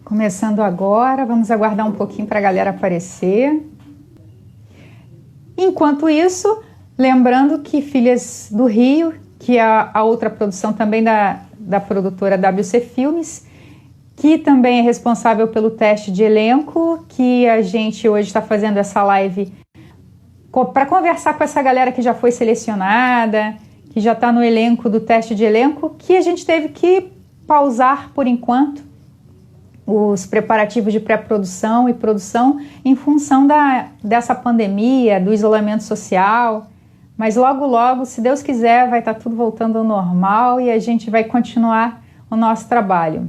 Começando agora, vamos aguardar um pouquinho para a galera aparecer. Enquanto isso, lembrando que Filhas do Rio, que é a outra produção também da produtora WC Filmes, que também é responsável pelo teste de elenco, que a gente hoje está fazendo essa live para conversar com essa galera que já foi selecionada, que já está no elenco do teste de elenco, que a gente teve que pausar por enquanto os preparativos de pré-produção e produção em função dessa pandemia, do isolamento social. Mas logo, logo, se Deus quiser, vai estar tudo voltando ao normal e a gente vai continuar o nosso trabalho.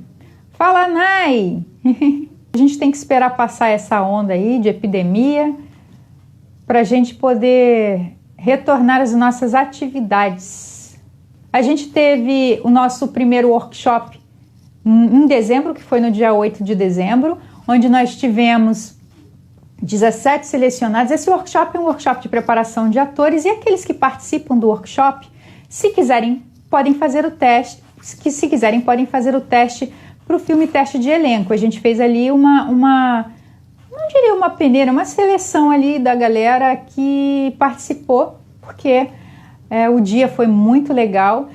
Fala, Nai! A gente tem que esperar passar essa onda aí de epidemia para a gente poder retornar às nossas atividades. A gente teve o nosso primeiro workshop em dezembro, que foi no dia 8 de dezembro, onde nós tivemos 17 selecionados. Esse workshop é um workshop de preparação de atores e aqueles que participam do workshop, se quiserem, podem fazer o teste, se quiserem, podem fazer o teste para o filme Teste de Elenco. A gente fez ali não diria uma peneira, uma seleção ali da galera que participou, porque o dia foi muito legal,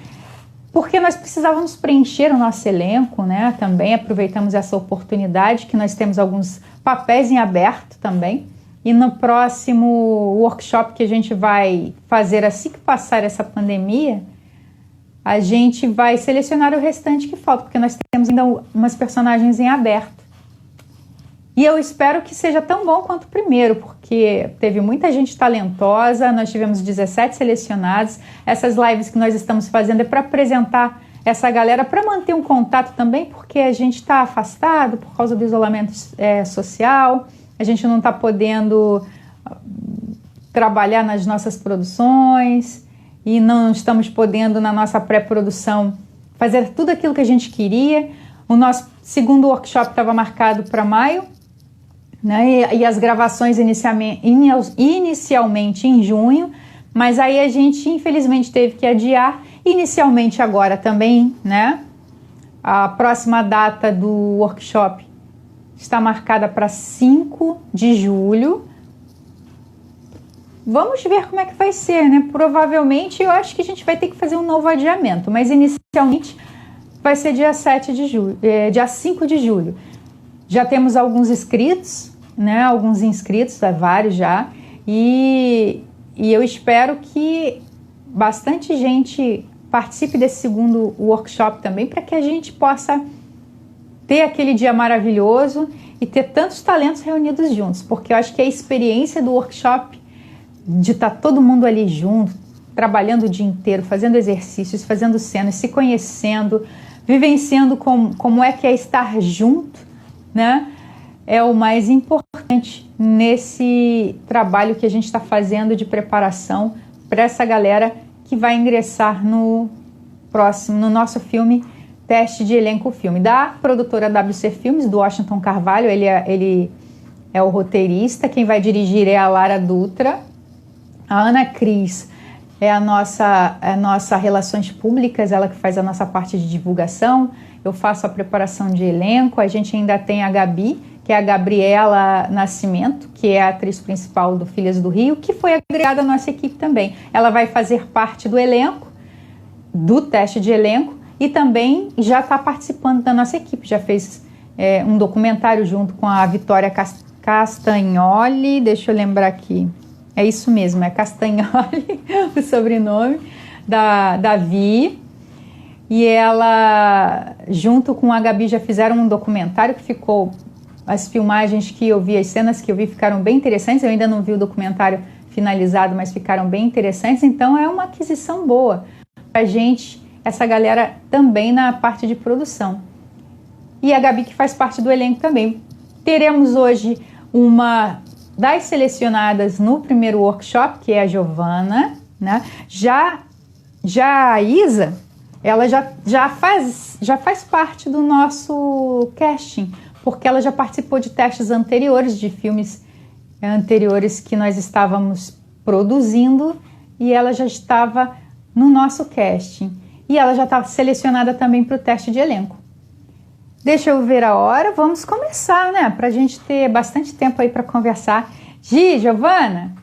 porque nós precisávamos preencher o nosso elenco, né? Também aproveitamos essa oportunidade que nós temos alguns papéis em aberto também. E no próximo workshop que a gente vai fazer assim que passar essa pandemia, a gente vai selecionar o restante que falta, porque nós temos ainda umas personagens em aberto. E eu espero que seja tão bom quanto o primeiro, porque teve muita gente talentosa, nós tivemos 17 selecionados. Essas lives que nós estamos fazendo é para apresentar essa galera, para manter um contato também, porque a gente está afastado por causa do isolamento social, a gente não está podendo trabalhar nas nossas produções e não estamos podendo, na nossa pré-produção, fazer tudo aquilo que a gente queria. O nosso segundo workshop estava marcado para maio, né? E as gravações inicialmente em junho, mas aí a gente infelizmente teve que adiar, inicialmente agora também, né? A próxima data do workshop está marcada para 5 de julho. Vamos ver como é que vai ser, né? Provavelmente eu acho que a gente vai ter que fazer um novo adiamento, mas inicialmente vai ser dia 5 de julho. Já temos alguns inscritos, né? Alguns inscritos, vários já, e eu espero que bastante gente participe desse segundo workshop também, para que a gente possa ter aquele dia maravilhoso e ter tantos talentos reunidos juntos, porque eu acho que a experiência do workshop, de estar todo mundo ali junto, trabalhando o dia inteiro, fazendo exercícios, fazendo cenas, se conhecendo, vivenciando como é que é estar junto, né? É o mais importante nesse trabalho que a gente está fazendo de preparação para essa galera que vai ingressar no nosso filme Teste de Elenco Filme, da produtora WC Filmes, do Washington Carvalho. Ele é o roteirista, quem vai dirigir é a Lara Dutra. A Ana Cris é a nossa Relações Públicas, ela que faz a nossa parte de divulgação. Eu faço a preparação de elenco. A gente ainda tem a Gabi, que é a Gabriela Nascimento, que é a atriz principal do Filhas do Rio, que foi agregada à nossa equipe também. Ela vai fazer parte do elenco, do teste de elenco, e também já está participando da nossa equipe. Já fez um documentário junto com a Vitória Castagnoli, deixa eu lembrar aqui. É isso mesmo, é Castagnoli, o sobrenome da Vi. E ela, junto com a Gabi, já fizeram um documentário que ficou... As filmagens que eu vi, as cenas que eu vi ficaram bem interessantes. Eu ainda não vi o documentário finalizado, mas ficaram bem interessantes. Então é uma aquisição boa para a gente, essa galera também na parte de produção. E a Gabi, que faz parte do elenco também. Teremos hoje uma das selecionadas no primeiro workshop, que é a Giovana, né? Já a Isa, ela já faz parte do nosso casting, porque ela já participou de testes anteriores, de filmes anteriores que nós estávamos produzindo, e ela já estava no nosso casting. E ela já está selecionada também para o teste de elenco. Deixa eu ver a hora, vamos começar, né? Para a gente ter bastante tempo aí para conversar. Gi, Giovana,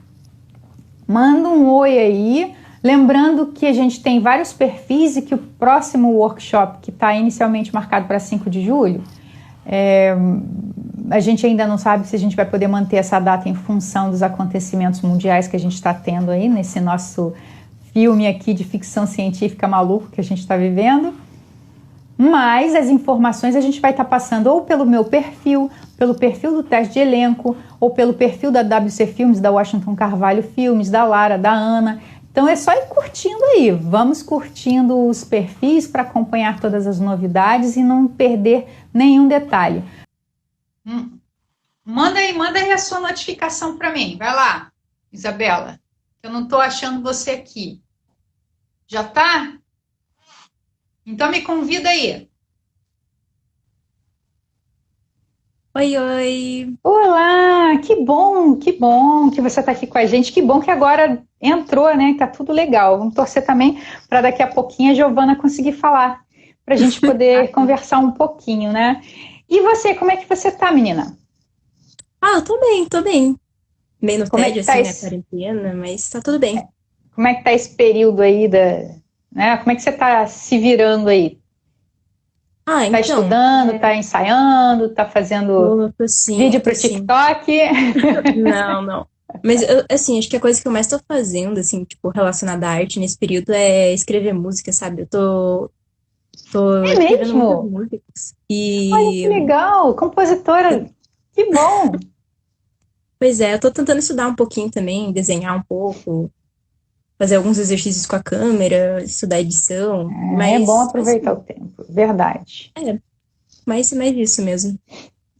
manda um oi aí. Lembrando que a gente tem vários perfis e que o próximo workshop, que está inicialmente marcado para 5 de julho, a gente ainda não sabe se a gente vai poder manter essa data em função dos acontecimentos mundiais que a gente está tendo aí nesse nosso filme aqui de ficção científica maluco que a gente está vivendo. Mas as informações a gente vai estar passando ou pelo meu perfil, pelo perfil do Teste de Elenco, ou pelo perfil da WC Filmes, da Washington Carvalho Filmes, da Lara, da Ana. Então é só ir curtindo aí. Vamos curtindo os perfis para acompanhar todas as novidades e não perder nenhum detalhe. Manda aí a sua notificação para mim. Vai lá, Isabela. Eu não estou achando você aqui. Já tá? Então me convida aí. Oi, oi. Olá, que bom que você está aqui com a gente. Que bom que agora entrou, né? Tá tudo legal. Vamos torcer também para daqui a pouquinho a Giovana conseguir falar, para a gente poder conversar um pouquinho, né? E você, como é que você tá, menina? Eu tô bem, tô bem. Meio no Como é tédio, que tá assim, na esse, quarentena, mas tá tudo bem. como é que tá esse período aí né? Como é que você tá se virando aí? Tá Então, estudando, tá ensaiando, tá fazendo tô sim, vídeo tô pro sim. TikTok? Não, não. Mas, assim, acho que a coisa que eu mais tô fazendo, assim, tipo, relacionada à arte nesse período é escrever música, sabe? Tô É escrevendo muitas mesmo? músicas. Olha que E, legal, compositora, que bom. pois é, eu tô tentando estudar um pouquinho também, desenhar um pouco, fazer alguns exercícios com a câmera, estudar edição, É bom mas, aproveitar assim, o tempo, verdade. é, mais isso mesmo.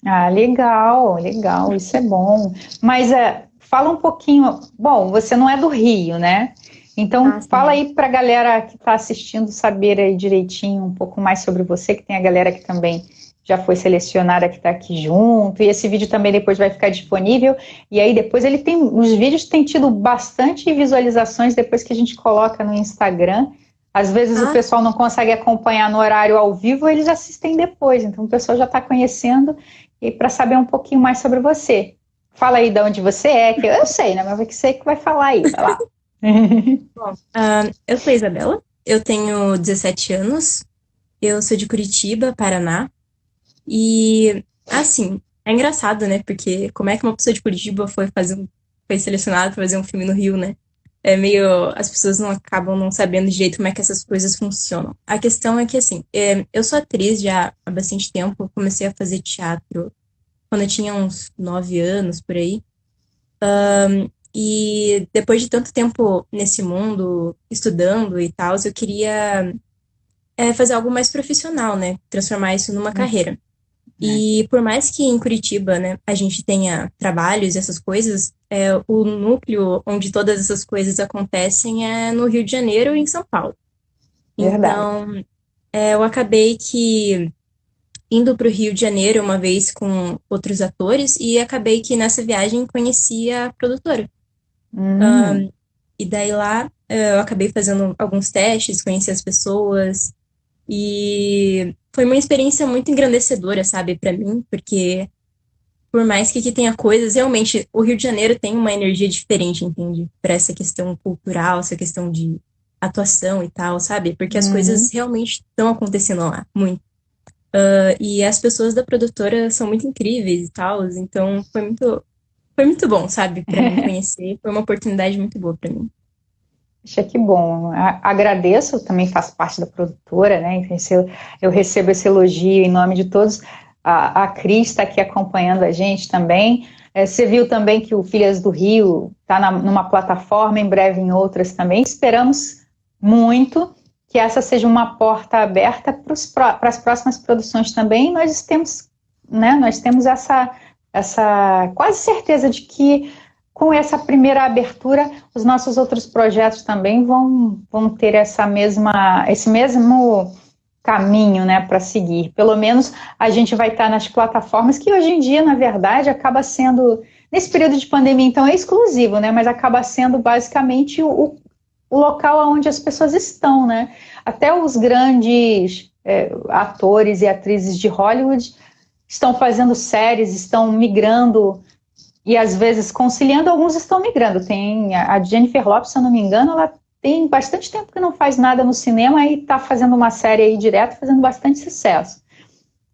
Ah, legal, legal, isso é bom. Mas fala um pouquinho. Bom, você não é do Rio, né? Então fala Sim. aí para a galera que está assistindo saber aí direitinho um pouco mais sobre você, que tem a galera que também já foi selecionada que está aqui junto. E esse vídeo também depois vai ficar disponível. E aí depois os vídeos têm tido bastante visualizações depois que a gente coloca no Instagram. Às vezes o Ah, pessoal não consegue acompanhar no horário ao vivo, eles assistem depois. Então o pessoal já está conhecendo e para saber um pouquinho mais sobre você. Fala aí de onde você é, que eu sei, né? Mas vai que você que vai falar aí, vai lá. bom, eu sou a Isabela, eu tenho 17 anos, eu sou de Curitiba, Paraná, e, assim, é engraçado, né? Porque como é que uma pessoa de Curitiba foi selecionada para fazer um filme no Rio, né? É meio, as pessoas não acabam não sabendo direito como é que essas coisas funcionam. A questão é que, assim, eu sou atriz já há bastante tempo, eu comecei a fazer teatro quando eu tinha uns 9 anos, por aí. E depois de tanto tempo nesse mundo, estudando e tal, eu queria fazer algo mais profissional, né? Transformar isso numa carreira. E por mais que em Curitiba, né, a gente tenha trabalhos e essas coisas, o núcleo onde todas essas coisas acontecem é no Rio de Janeiro e em São Paulo. Verdade. Então, eu acabei que indo para o Rio de Janeiro uma vez com outros atores e acabei que nessa viagem conheci a produtora. Hum, E daí lá eu acabei fazendo alguns testes, conheci as pessoas e foi uma experiência muito engrandecedora, sabe, para mim, porque por mais que aqui tenha coisas, realmente o Rio de Janeiro tem uma energia diferente, entende? Para essa questão cultural, essa questão de atuação e tal, sabe? Porque as coisas uhum. realmente estão acontecendo lá, muito. E as pessoas da produtora são muito incríveis e tal, então foi muito bom, sabe, para mim conhecer, foi uma oportunidade muito boa para mim. Puxa, que bom. Agradeço, também faço parte da produtora, né? Então, eu recebo esse elogio em nome de todos. A Cris está aqui acompanhando a gente também. Você viu também que o Filhas do Rio está numa plataforma, em breve em outras também. Esperamos muito que essa seja uma porta aberta para as próximas produções também. Nós temos essa quase certeza de que com essa primeira abertura, os nossos outros projetos também vão ter esse mesmo caminho, né, para seguir. Pelo menos a gente vai estar nas plataformas que hoje em dia, na verdade, acaba sendo, nesse período de pandemia, então é exclusivo, né, mas acaba sendo basicamente o local onde as pessoas estão, né? Até os grandes atores e atrizes de Hollywood estão fazendo séries, estão migrando e às vezes conciliando, alguns estão migrando. Tem a Jennifer Lopez, se eu não me engano, ela tem bastante tempo que não faz nada no cinema e está fazendo uma série aí direto, fazendo bastante sucesso.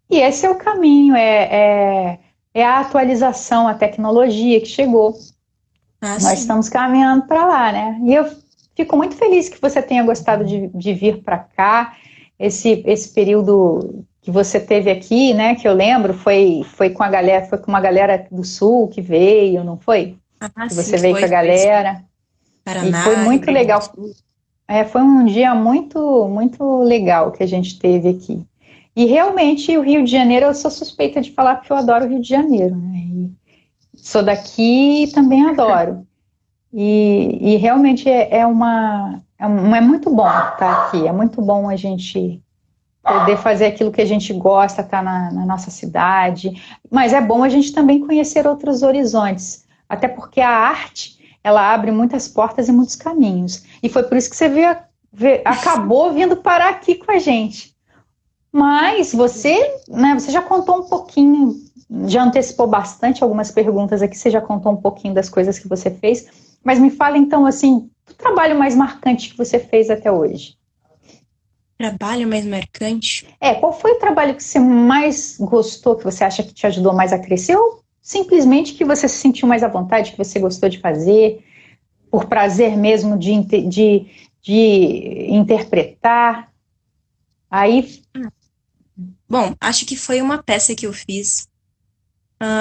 E esse é o caminho, é a atualização, a tecnologia que chegou. Nós sim. estamos caminhando para lá, né? E eu fico muito feliz que você tenha gostado de vir para cá. Esse período que você teve aqui, né? Que eu lembro, foi com uma galera do Sul que veio, não foi? Que Sim, você veio com a galera. E Paraná, foi Rio muito Grande do legal. Sul. Foi um dia muito, muito legal que a gente teve aqui. E realmente o Rio de Janeiro, eu sou suspeita de falar porque eu adoro o Rio de Janeiro, né? E sou daqui e também adoro. E realmente é muito bom estar aqui, é muito bom a gente poder fazer aquilo que a gente gosta, estar na nossa cidade, mas é bom a gente também conhecer outros horizontes, até porque a arte, ela abre muitas portas e muitos caminhos, e foi por isso que você acabou vindo parar aqui com a gente. Mas você já contou um pouquinho, já antecipou bastante algumas perguntas aqui, você já contou um pouquinho das coisas que você fez, mas me fala então, assim, o trabalho mais marcante que você fez até hoje. Trabalho mais marcante? Qual foi o trabalho que você mais gostou, que você acha que te ajudou mais a crescer, ou simplesmente que você se sentiu mais à vontade, que você gostou de fazer, por prazer mesmo de interpretar? Aí. Bom, acho que foi uma peça que eu fiz.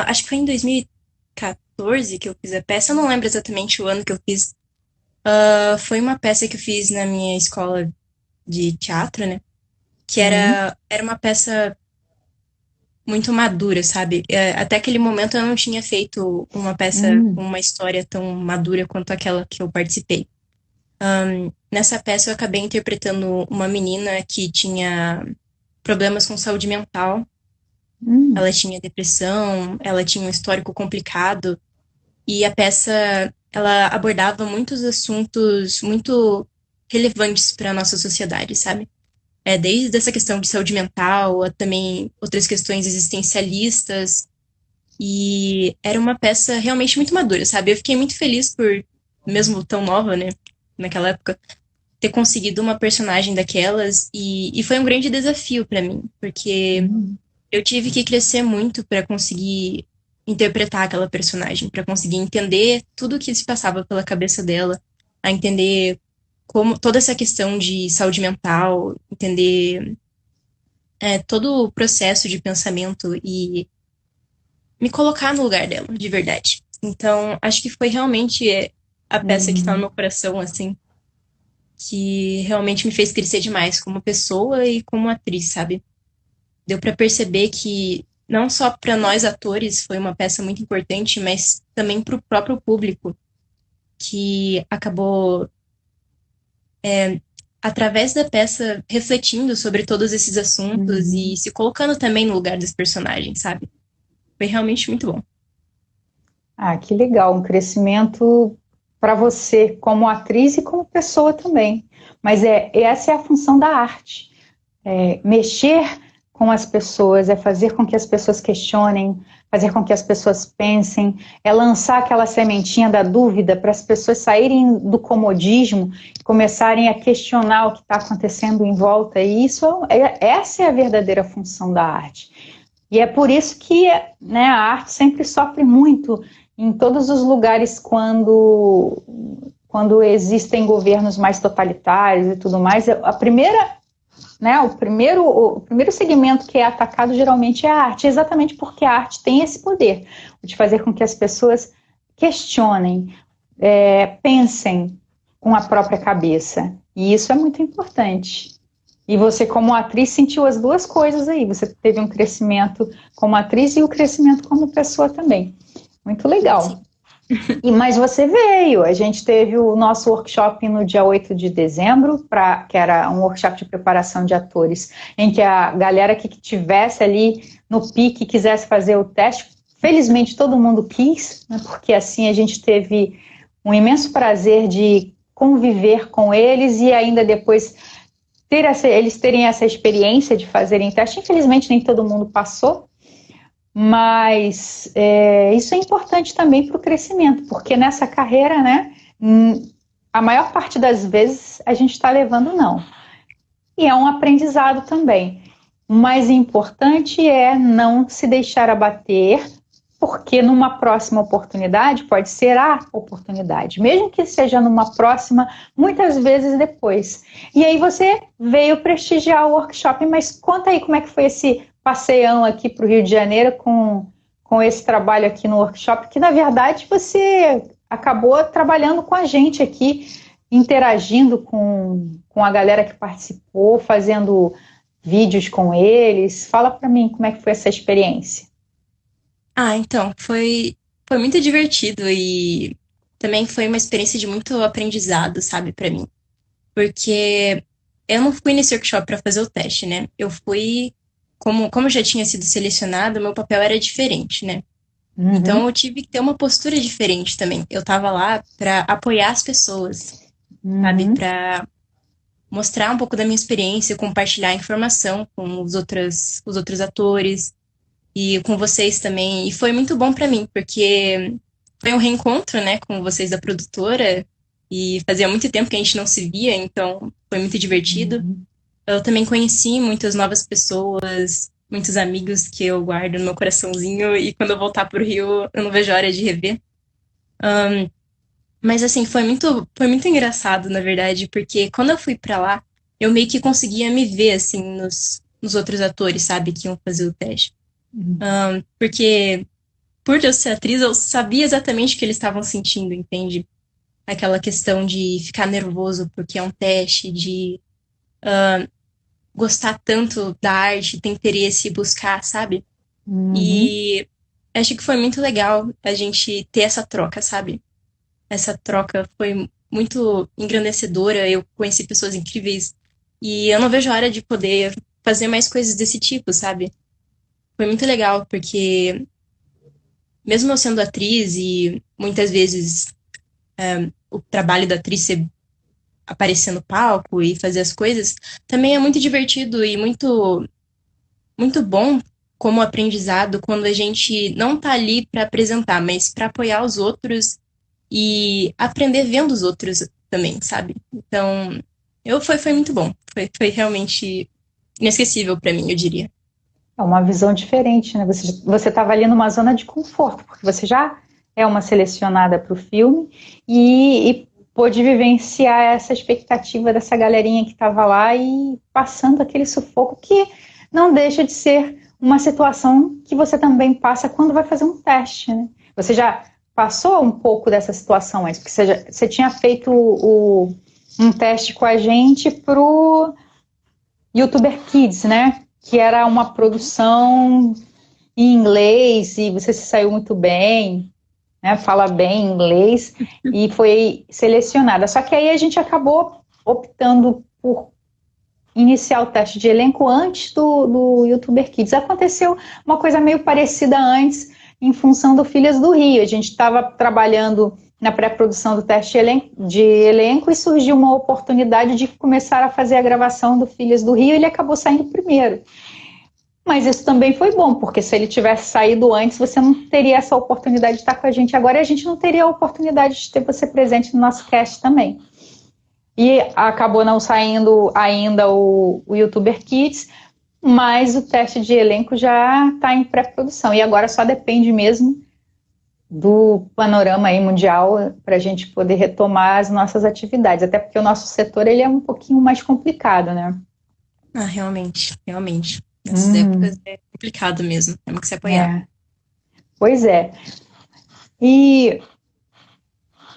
Acho que foi em 2014 que eu fiz a peça. Eu não lembro exatamente o ano que eu fiz. Foi uma peça que eu fiz na minha escola de teatro, né? Que era uma peça muito madura, sabe? Até aquele momento eu não tinha feito uma peça com uma história tão madura quanto aquela que eu participei. Nessa peça eu acabei interpretando uma menina que tinha problemas com saúde mental. Ela tinha depressão, ela tinha um histórico complicado. E a peça, ela abordava muitos assuntos muito relevantes para a nossa sociedade, sabe? Desde essa questão de saúde mental, a também outras questões existencialistas. E era uma peça realmente muito madura, sabe? Eu fiquei muito feliz por, mesmo tão nova, né, naquela época, ter conseguido uma personagem daquelas. E foi um grande desafio para mim, porque eu tive que crescer muito para conseguir interpretar aquela personagem, para conseguir entender tudo o que se passava pela cabeça dela, a entender como toda essa questão de saúde mental, entender todo o processo de pensamento e me colocar no lugar dela, de verdade. Então, acho que foi realmente a peça que tá no meu coração, assim, que realmente me fez crescer demais como pessoa e como atriz, sabe? Deu pra perceber que não só para nós atores foi uma peça muito importante, mas também para o próprio público, que acabou através da peça refletindo sobre todos esses assuntos e se colocando também no lugar dos personagens, sabe? Foi realmente muito bom. Que legal, um crescimento para você como atriz e como pessoa também. Mas essa é a função da arte, mexer com as pessoas, fazer com que as pessoas questionem, fazer com que as pessoas pensem, lançar aquela sementinha da dúvida para as pessoas saírem do comodismo e começarem a questionar o que está acontecendo em volta. E essa é a verdadeira função da arte. E é por isso que, né, a arte sempre sofre muito em todos os lugares quando existem governos mais totalitários e tudo mais. O primeiro segmento que é atacado geralmente é a arte, exatamente porque a arte tem esse poder de fazer com que as pessoas questionem, pensem com a própria cabeça. E isso é muito importante. E você, como atriz, sentiu as duas coisas aí. Você teve um crescimento como atriz e o crescimento como pessoa também. Muito legal. Mas você veio, a gente teve o nosso workshop no dia 8 de dezembro, que era um workshop de preparação de atores, em que a galera que tivesse ali no pique, quisesse fazer o teste, felizmente todo mundo quis, né, porque assim a gente teve um imenso prazer de conviver com eles e ainda depois eles terem essa experiência de fazerem teste. Infelizmente, nem todo mundo passou, mas isso é importante também para o crescimento, porque nessa carreira, né, a maior parte das vezes a gente está levando não. E é um aprendizado também. O mais importante é não se deixar abater, porque numa próxima oportunidade pode ser a oportunidade, mesmo que seja numa próxima, muitas vezes depois. E aí você veio prestigiar o workshop, mas conta aí como é que foi esse passeião aqui para o Rio de Janeiro com esse trabalho aqui no workshop, que na verdade você acabou trabalhando com a gente aqui, interagindo com a galera que participou, fazendo vídeos com eles. Fala para mim como é que foi essa experiência. Então, foi muito divertido e também foi uma experiência de muito aprendizado, sabe, pra mim. Porque eu não fui nesse workshop pra fazer o teste, né? Eu fui, como eu já tinha sido selecionada, meu papel era diferente, né? Então eu tive que ter uma postura diferente também. Eu tava lá pra apoiar as pessoas, sabe? Pra mostrar um pouco da minha experiência, compartilhar informação com os outros atores e com vocês também. E foi muito bom pra mim, porque foi um reencontro, né, com vocês da produtora. E fazia muito tempo que a gente não se via, então foi muito divertido. Eu também conheci muitas novas pessoas, muitos amigos que eu guardo no meu coraçãozinho. E quando eu voltar pro Rio, eu não vejo a hora de rever. Mas assim, foi muito engraçado, na verdade, porque quando eu fui pra lá, eu meio que conseguia me ver, assim, nos outros atores, sabe, que iam fazer o teste. Porque, por eu ser atriz, eu sabia exatamente o que eles estavam sentindo, entende? Aquela questão de ficar nervoso porque é um teste, de gostar tanto da arte, ter interesse e buscar, sabe? E acho que foi muito legal a gente ter essa troca, sabe? Essa troca foi muito engrandecedora, eu conheci pessoas incríveis e eu não vejo a hora de poder fazer mais coisas desse tipo, sabe? Foi muito legal, porque mesmo eu sendo atriz e muitas vezes o trabalho da atriz ser aparecer no palco e fazer as coisas, também é muito divertido e muito, muito bom como aprendizado quando a gente não tá ali para apresentar, mas para apoiar os outros e aprender vendo os outros também, sabe? Então, foi muito bom. Foi realmente inesquecível para mim, eu diria. É uma visão diferente, né? Você estava ali numa zona de conforto, porque você já é uma selecionada para o filme e pôde vivenciar essa expectativa dessa galerinha que estava lá e passando aquele sufoco que não deixa de ser uma situação que você também passa quando vai fazer um teste, né? Você já passou um pouco dessa situação antes, porque você tinha feito um teste com a gente para o YouTuber Kids, né? Que era uma produção em inglês e você se saiu muito bem, né? Fala bem inglês e foi selecionada. Só que aí a gente acabou optando por iniciar o teste de elenco antes do YouTuber Kids. Aconteceu uma coisa meio parecida antes em função do Filhas do Rio. A gente estava trabalhando na pré-produção do teste de elenco e surgiu uma oportunidade de começar a fazer a gravação do Filhas do Rio e ele acabou saindo primeiro. Mas isso também foi bom, porque se ele tivesse saído antes, você não teria essa oportunidade de estar com a gente agora e a gente não teria a oportunidade de ter você presente no nosso cast também. E acabou não saindo ainda o YouTuber Kids, mas o teste de elenco já está em pré-produção. E agora só depende mesmo do panorama aí mundial para a gente poder retomar as nossas atividades. Até porque o nosso setor ele é um pouquinho mais complicado, né? Realmente, realmente. Nessas épocas é complicado mesmo. Temos que se apoiar. Pois é. E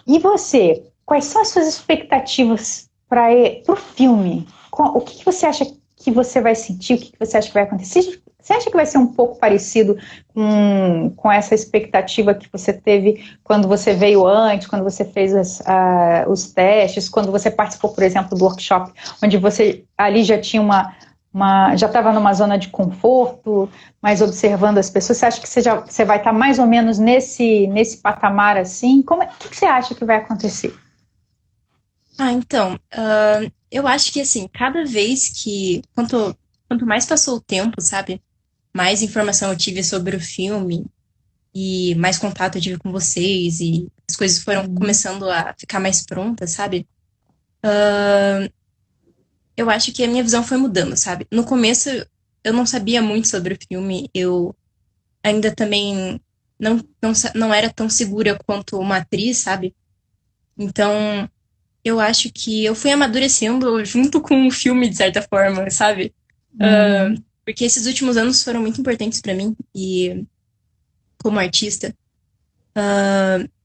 você? Quais são as suas expectativas para o filme? O que você acha que você vai sentir? O que você acha que vai acontecer? Você acha que vai ser um pouco parecido com essa expectativa que você teve quando você veio antes, quando você fez os testes, quando você participou, por exemplo, do workshop, onde você ali já tinha já estava numa zona de conforto, mas observando as pessoas? Você acha que você vai estar mais ou menos nesse patamar assim? O que você acha que vai acontecer? Então, eu acho que, assim, cada vez que... Quanto mais passou o tempo, sabe? Mais informação eu tive sobre o filme e mais contato eu tive com vocês e as coisas foram Uhum. começando a ficar mais prontas, sabe? Eu acho que a minha visão foi mudando, sabe? No começo eu não sabia muito sobre o filme, eu ainda também não era tão segura quanto uma atriz, sabe? Então, eu acho que eu fui amadurecendo junto com o filme, de certa forma, sabe? Uhum. Porque esses últimos anos foram muito importantes pra mim e como artista.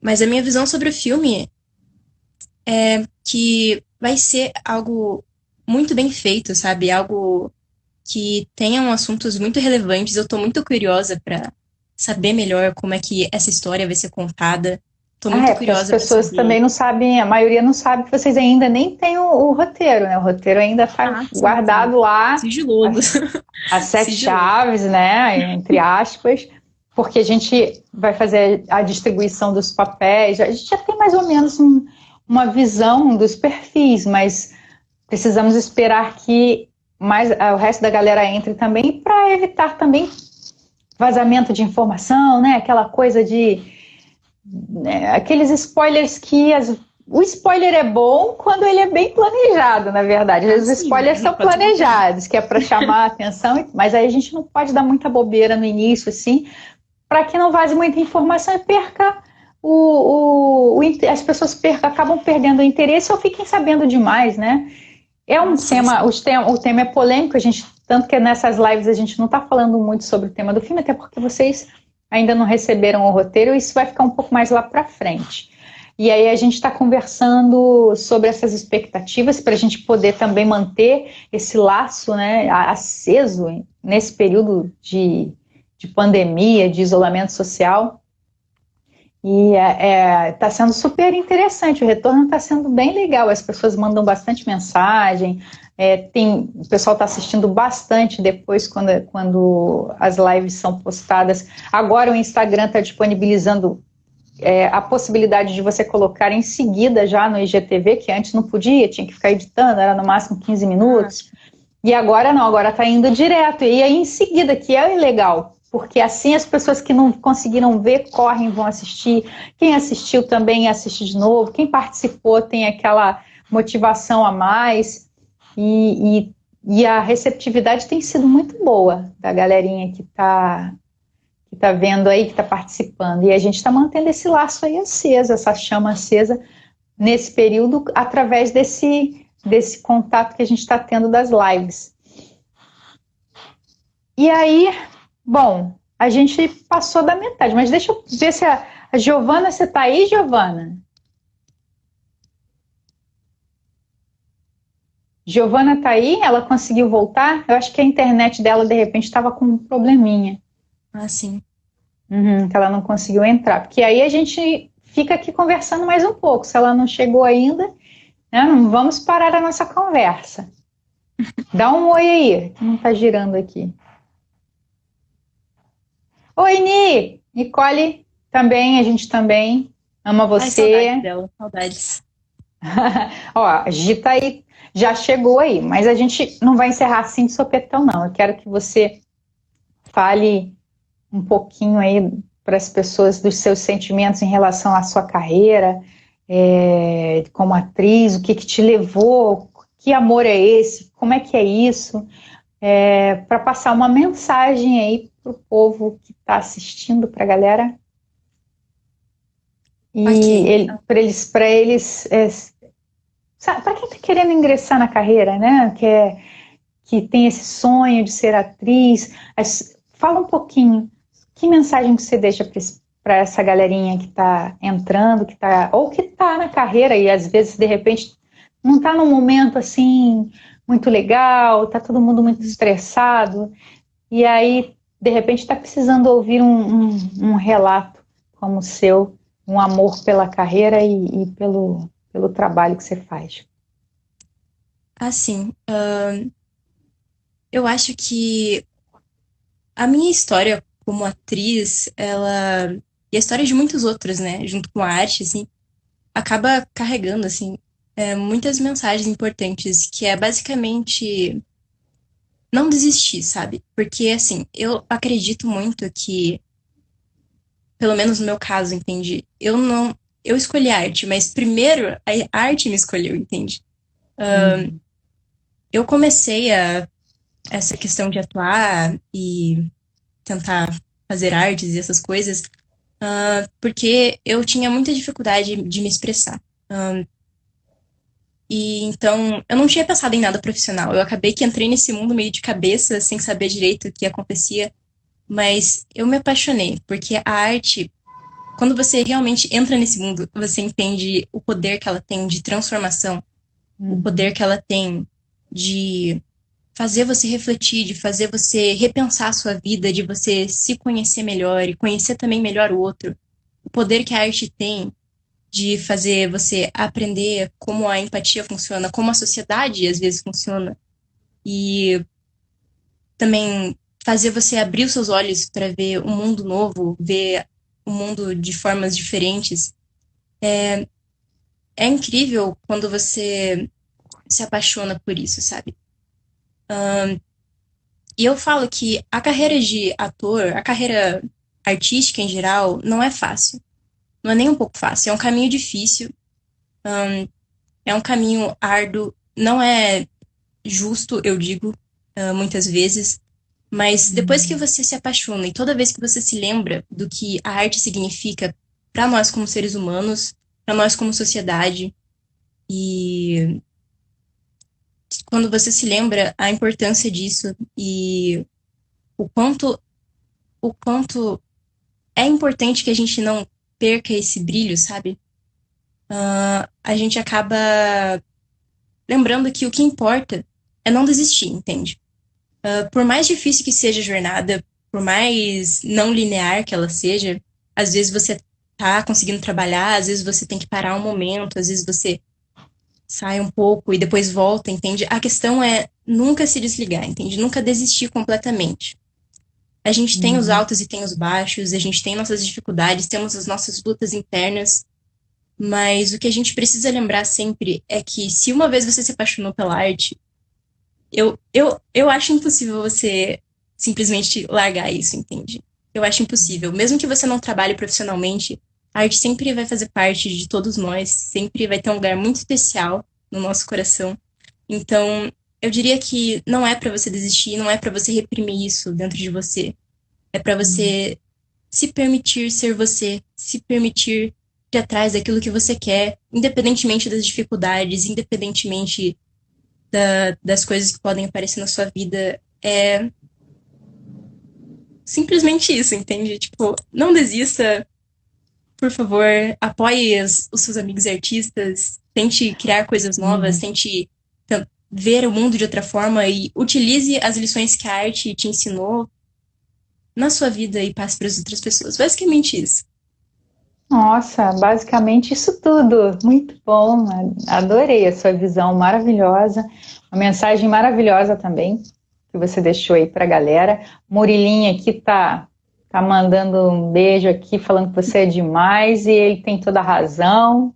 Mas a minha visão sobre o filme é que vai ser algo muito bem feito, sabe? Algo que tenham assuntos muito relevantes. Eu tô muito curiosa pra saber melhor como é que essa história vai ser contada. Tô Ah, muito é porque as curiosa pra pessoas também saber. não sabem, a maioria não sabe que vocês ainda nem têm o roteiro, né? O roteiro ainda está Ah, sim, sim. guardado lá, Sigiloso. as, as sete Sigiloso. chaves, né? Entre aspas, porque a gente vai fazer a distribuição dos papéis. A gente já tem mais ou menos uma visão dos perfis, mas precisamos esperar que mais o resto da galera entre também para evitar também vazamento de informação, né? Aquela coisa de aqueles spoilers que o spoiler é bom quando ele é bem planejado, na verdade. Às Ah, vezes os sim, spoilers né? Não são pode faltar. planejados, que é para chamar a atenção, mas aí a gente não pode dar muita bobeira no início, assim, para que não vaze muita informação e perca as pessoas acabam perdendo o interesse ou fiquem sabendo demais, né? É Ah, um sim, tema, sim. o tema é polêmico, a gente, tanto que nessas lives a gente não está falando muito sobre o tema do filme, até porque vocês ainda não receberam o roteiro, e isso vai ficar um pouco mais lá para frente. E aí a gente está conversando sobre essas expectativas para a gente poder também manter esse laço, né, aceso nesse período de pandemia, de isolamento social. E está sendo super interessante, o retorno está sendo bem legal, as pessoas mandam bastante mensagem, o pessoal está assistindo bastante depois quando as lives são postadas. Agora o Instagram está disponibilizando a possibilidade de você colocar em seguida já no IGTV, que antes não podia, tinha que ficar editando, era no máximo 15 Ah, minutos. E agora não, agora está indo direto. E aí em seguida, que é legal, porque assim as pessoas que não conseguiram ver correm, vão assistir. Quem assistiu também assiste de novo. Quem participou tem aquela motivação a mais. E a receptividade tem sido muito boa da galerinha que tá vendo aí, que está participando. E a gente está mantendo esse laço aí aceso, essa chama acesa nesse período através desse contato que a gente está tendo das lives. E aí, bom, a gente passou da metade, mas deixa eu ver se a Giovana, você está aí, Giovana? Giovana está aí? Ela conseguiu voltar? Eu acho que a internet dela, de repente, estava com um probleminha. ah, sim. Que ela não conseguiu entrar. Porque aí a gente fica aqui conversando mais um pouco. Se ela não chegou ainda, né, não vamos parar a nossa conversa. Dá um oi aí, que não está girando aqui. Oi, Ni! Nicole, também, a gente também ama Ai, saudades você. dela, saudades. Ó, a Gita aí já chegou aí, mas a gente não vai encerrar assim de sopetão, não. Eu quero que você fale um pouquinho aí para as pessoas dos seus sentimentos em relação à sua carreira, como atriz, o que que te levou, que amor é esse, como é que é isso, para passar uma mensagem aí para o povo que está assistindo, para a galera. Ok. E para eles, para quem está querendo ingressar na carreira, né? Que tem esse sonho de ser atriz, fala um pouquinho. Que mensagem que você deixa para essa galerinha que está entrando, ou que está na carreira e às vezes de repente não está num momento assim muito legal, está todo mundo muito estressado e aí de repente está precisando ouvir um relato como o seu, um amor pela carreira e pelo trabalho que você faz. Assim, eu acho que a minha história como atriz, ela. E a história de muitos outros, né? Junto com a arte, assim, acaba carregando, assim. muitas mensagens importantes, que é basicamente não desistir, sabe? Porque, assim, eu acredito muito que, pelo menos no meu caso, entende? Eu não. Eu escolhi a arte, mas primeiro a arte me escolheu, entende? Uhum. Eu comecei essa questão de atuar e tentar fazer artes e essas coisas, porque eu tinha muita dificuldade de me expressar. E então eu não tinha pensado em nada profissional. Eu acabei que entrei nesse mundo meio de cabeça, sem saber direito o que acontecia, mas eu me apaixonei, porque a arte, quando você realmente entra nesse mundo, você entende o poder que ela tem de transformação, o poder Uhum. que ela tem de fazer você refletir, de fazer você repensar a sua vida, de você se conhecer melhor e conhecer também melhor o outro. O poder que a arte tem de fazer você aprender como a empatia funciona, como a sociedade às vezes funciona, e também fazer você abrir os seus olhos para ver um mundo novo, ver o mundo de formas diferentes. É incrível quando você se apaixona por isso, sabe? E eu falo que a carreira de ator, a carreira artística em geral, não é fácil. Não é nem um pouco fácil. É um caminho difícil, é um caminho árduo, não é justo, eu digo, muitas vezes. Mas depois que Uhum. você se apaixona e toda vez que você se lembra do que a arte significa para nós como seres humanos, para nós como sociedade, e quando você se lembra a importância disso e o quanto, o quanto é importante que a gente não perca esse brilho, sabe? A gente acaba lembrando que o que importa é não desistir, entende? Por mais difícil que seja a jornada, por mais não linear que ela seja, às vezes você tá conseguindo trabalhar, às vezes você tem que parar um momento, às vezes você sai um pouco e depois volta, entende? A questão é nunca se desligar, entende? Nunca desistir completamente. A gente tem os Uhum. altos e tem os baixos, a gente tem nossas dificuldades, temos as nossas lutas internas, mas o que a gente precisa lembrar sempre é que se uma vez você se apaixonou pela arte, eu acho impossível você simplesmente largar isso, entende? Eu acho impossível. Mesmo que você não trabalhe profissionalmente, a arte sempre vai fazer parte de todos nós, sempre vai ter um lugar muito especial no nosso coração. Então, eu diria que não é pra você desistir, não é pra você reprimir isso dentro de você. É pra Uhum. você se permitir ser você, se permitir ir atrás daquilo que você quer, independentemente das dificuldades, independentemente das coisas que podem aparecer na sua vida. É simplesmente isso, entende? Tipo, não desista, por favor, apoie os seus amigos artistas, tente criar coisas novas, Uhum. tente ver o mundo de outra forma e utilize as lições que a arte te ensinou na sua vida e passe para as outras pessoas. Basicamente isso. Nossa, basicamente isso tudo. Muito bom. Adorei a sua visão maravilhosa. Uma mensagem maravilhosa também que você deixou aí para a galera. Murilinha aqui tá mandando um beijo aqui, falando que você é demais e ele tem toda a razão.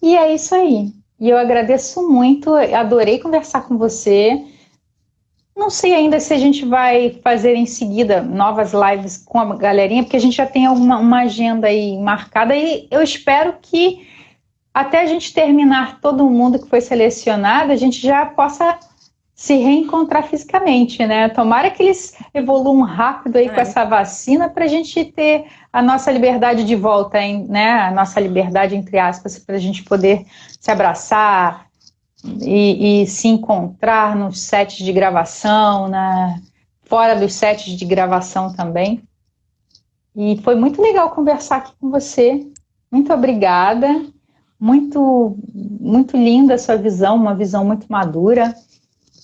E é isso aí. E eu agradeço muito, adorei conversar com você. Não sei ainda se a gente vai fazer em seguida novas lives com a galerinha, porque a gente já tem uma agenda aí marcada e eu espero que até a gente terminar todo mundo que foi selecionado, a gente já possa se reencontrar fisicamente, né? Tomara que eles evoluam rápido aí com Cara, essa vacina para a gente ter a nossa liberdade de volta, hein, né? A nossa liberdade, entre aspas, para a gente poder se abraçar, e se encontrar nos sets de gravação, fora dos sets de gravação também. E foi muito legal conversar aqui com você. Muito obrigada. Muito, muito linda a sua visão, uma visão muito madura.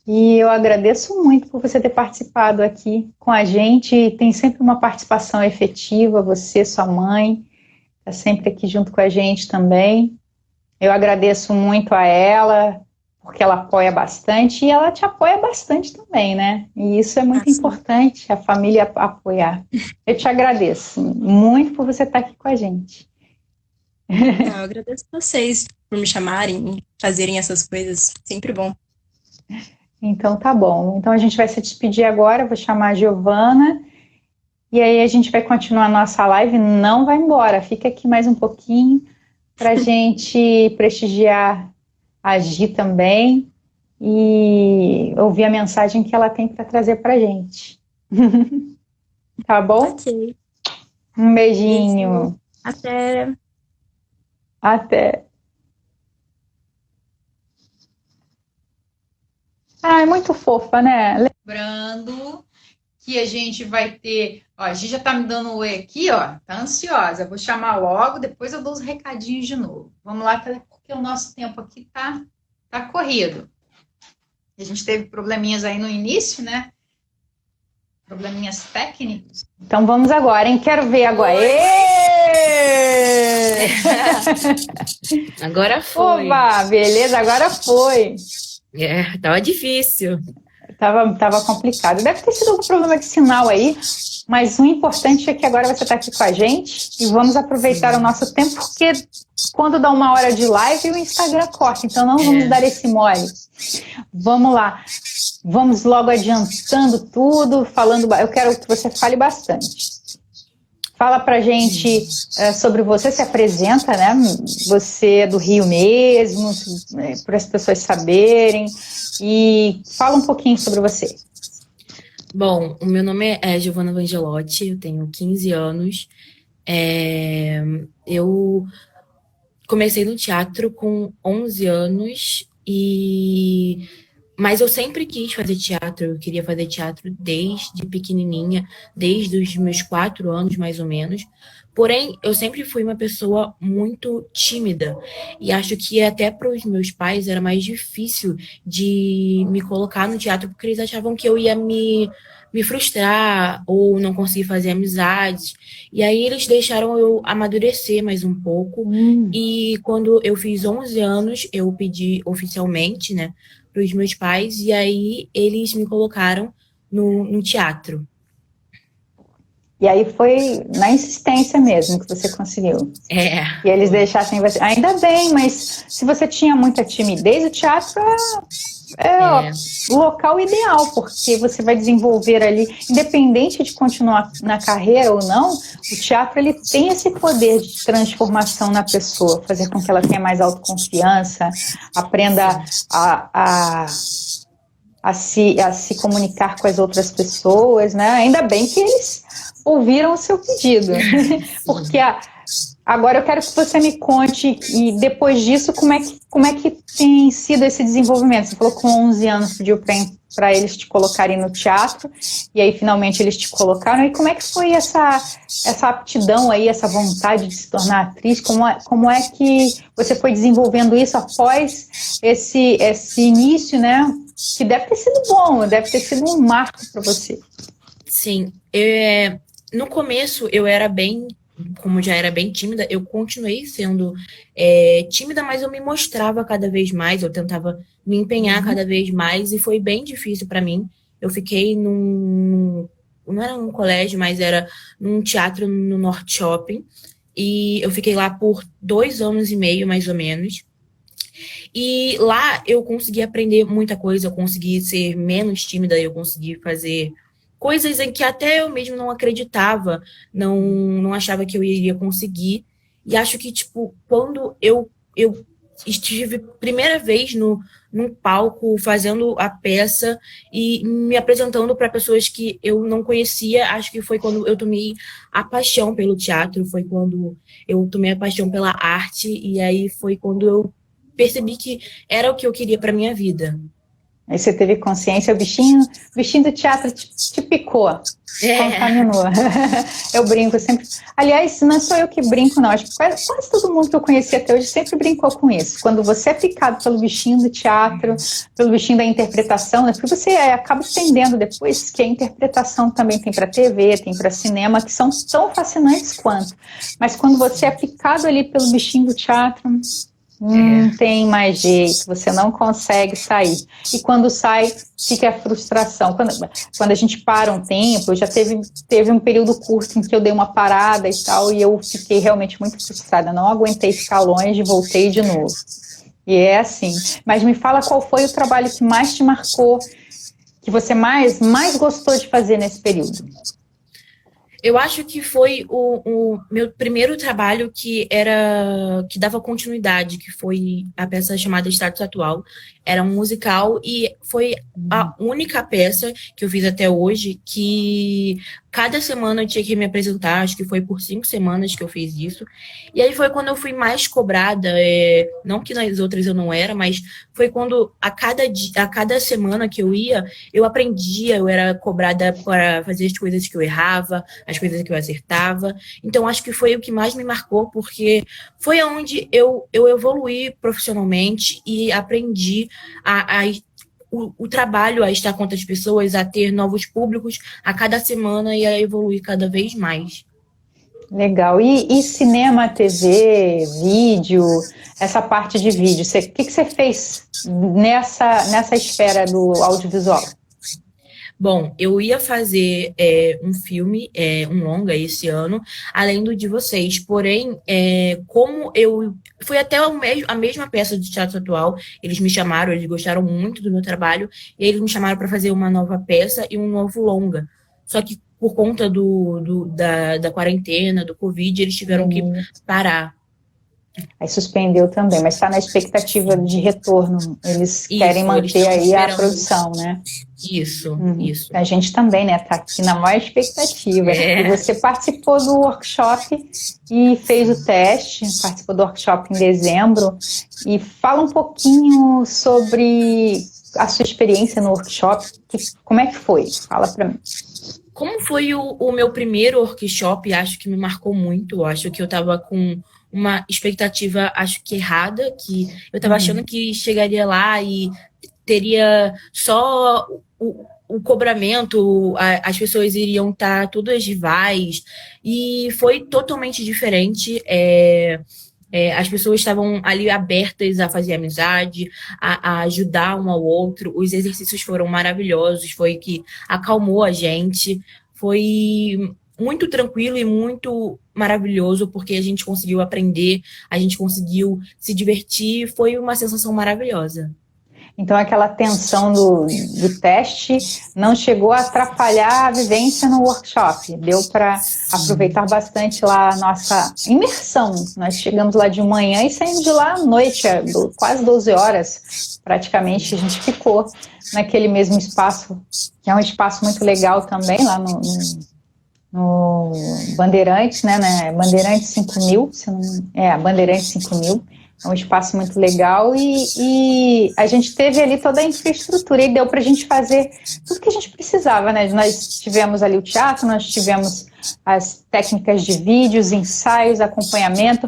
E eu agradeço muito por você ter participado aqui com a gente. Tem sempre uma participação efetiva, você, sua mãe, está sempre aqui junto com a gente também. Eu agradeço muito a ela, porque ela apoia bastante e ela te apoia bastante também, né? E isso é muito assim, importante, a família apoiar. Eu te agradeço muito por você estar aqui com a gente. Eu agradeço vocês por me chamarem, fazerem essas coisas. Sempre bom. Então tá bom. Então a gente vai se despedir agora, vou chamar a Giovana e aí a gente vai continuar a nossa live. Não vai embora, fica aqui mais um pouquinho para a gente prestigiar a Gi também e ouvir a mensagem que ela tem para trazer para a gente. Tá bom? Ok. Um Beijo. beijinho. Até. Até. Ah, é muito fofa, né? Lembrando que a gente vai ter. Ó, a gente já tá me dando um oi aqui, ó. Tá ansiosa. Vou chamar logo, depois eu dou os recadinhos de novo. Vamos lá, porque o nosso tempo aqui tá corrido. A gente teve probleminhas aí no início, né? Probleminhas técnicos. Então vamos agora, hein? Quero ver agora. Agora foi. Opa, beleza, agora foi. Tava difícil. Tava complicado. Deve ter sido algum problema de sinal aí, mas o importante é que agora você está aqui com a gente e vamos aproveitar o nosso tempo, porque quando dá 1 hora de live, o Instagram corta, então não vamos dar esse mole. Vamos lá. Vamos logo adiantando tudo, falando. Eu quero que você fale bastante. Fala pra gente sobre você, se apresenta, né? Você é do Rio mesmo, para as pessoas saberem. E fala um pouquinho sobre você. Bom, o meu nome é Giovana Vangelotti, eu tenho 15 anos. Eu comecei no teatro com 11 anos, mas eu sempre quis fazer teatro, eu queria fazer teatro desde pequenininha, desde os meus 4 anos, mais ou menos. Porém, eu sempre fui uma pessoa muito tímida e acho que até para os meus pais era mais difícil de me colocar no teatro porque eles achavam que eu ia me frustrar ou não conseguir fazer amizades. E aí eles deixaram eu amadurecer mais um pouco. E quando eu fiz 11 anos, eu pedi oficialmente, né, para os meus pais e aí eles me colocaram no teatro. E aí foi na insistência mesmo que você conseguiu. E eles deixassem você. Ainda bem, mas se você tinha muita timidez, o teatro é o local ideal, porque você vai desenvolver ali, independente de continuar na carreira ou não, o teatro ele tem esse poder de transformação na pessoa, fazer com que ela tenha mais autoconfiança, aprenda a se comunicar com as outras pessoas, né? Ainda bem que eles ouviram o seu pedido, porque agora eu quero que você me conte, e depois disso, como é que tem sido esse desenvolvimento? Você falou que com 11 anos pediu para eles te colocarem no teatro, e aí finalmente eles te colocaram, e como é que foi essa aptidão aí, essa vontade de se tornar atriz? Como é que você foi desenvolvendo isso após esse início, né? Que deve ter sido bom, deve ter sido um marco para você. Sim, no começo eu era como já era bem tímida, eu continuei sendo tímida, mas eu me mostrava cada vez mais, eu tentava me empenhar cada vez mais, e foi bem difícil para mim. Eu fiquei não era um colégio, mas era num teatro no Norte Shopping, e eu fiquei lá por 2 anos e meio, mais ou menos. E lá eu consegui aprender muita coisa, eu consegui ser menos tímida, eu consegui fazer coisas em que até eu mesmo não acreditava, não achava que eu iria conseguir. E acho que, tipo, quando eu estive primeira vez num palco fazendo a peça e me apresentando para pessoas que eu não conhecia, acho que foi quando eu tomei a paixão pelo teatro, foi quando eu tomei a paixão pela arte, e aí foi quando eu percebi que era o que eu queria para minha vida. Aí você teve consciência, o bichinho do teatro te picou, contaminou. Eu brinco sempre. Aliás, não sou eu que brinco, não. Acho que quase todo mundo que eu conheci até hoje sempre brincou com isso. Quando você é picado pelo bichinho do teatro, pelo bichinho da interpretação, né? Porque você acaba entendendo depois que a interpretação também tem para TV, tem para cinema, que são tão fascinantes quanto. Mas quando você é picado ali pelo bichinho do teatro, Não tem mais jeito, você não consegue sair. E quando sai, fica a frustração. Quando a gente para um tempo, já teve um período curto em que eu dei uma parada e tal, e eu fiquei realmente muito frustrada. Não aguentei ficar longe e voltei de novo. E é assim. Mas me fala qual foi o trabalho que mais te marcou, que você mais gostou de fazer nesse período. Eu acho que foi o meu primeiro trabalho que dava continuidade, que foi a peça chamada Status Atual. Era um musical e foi a única peça que eu fiz até hoje que cada semana eu tinha que me apresentar, acho que foi por 5 semanas que eu fiz isso. E aí foi quando eu fui mais cobrada, não que nas outras eu não era, mas foi quando a cada semana que eu ia, eu aprendia, eu era cobrada para fazer as coisas que eu errava, as coisas que eu acertava. Então acho que foi o que mais me marcou, porque foi onde eu evoluí profissionalmente e aprendi o trabalho a estar com outras pessoas, a ter novos públicos a cada semana e a evoluir cada vez mais. Legal. E cinema, TV, vídeo, essa parte de vídeo, o que você fez nessa esfera do audiovisual? Bom, eu ia fazer um filme, um longa esse ano, além do de vocês. Porém, como eu fui até a mesma peça de teatro atual, eles me chamaram, eles gostaram muito do meu trabalho, e eles me chamaram para fazer uma nova peça e um novo longa. Só que por conta da quarentena, do Covid, eles tiveram que parar. Aí suspendeu também, mas está na expectativa de retorno. Eles querem manter aí a produção, né? Isso. A gente também, né? Tá aqui na maior expectativa. E você participou do workshop e fez o teste, participou do workshop em dezembro. E fala um pouquinho sobre a sua experiência no workshop. Como é que foi? Fala para mim. Como foi o meu primeiro workshop, acho que me marcou muito. Acho que eu estava com uma expectativa, acho que errada, que eu estava achando que chegaria lá e teria só o cobramento, as pessoas iriam estar todas rivais, e foi totalmente diferente. As pessoas estavam ali abertas a fazer amizade, a ajudar um ao outro. Os exercícios foram maravilhosos, foi o que acalmou a gente. Foi muito tranquilo e muito maravilhoso, porque a gente conseguiu aprender, a gente conseguiu se divertir, foi uma sensação maravilhosa. Então aquela tensão do teste não chegou a atrapalhar a vivência no workshop, deu para aproveitar bastante lá a nossa imersão. Nós chegamos lá de manhã e saímos de lá à noite, quase 12 horas praticamente, a gente ficou naquele mesmo espaço, que é um espaço muito legal também, lá no Bandeirantes, né? Bandeirantes 5000, Bandeirantes 5000, é um espaço muito legal e a gente teve ali toda a infraestrutura e deu para a gente fazer tudo que a gente precisava, né? Nós tivemos ali o teatro, nós tivemos as técnicas de vídeos, ensaios, acompanhamento.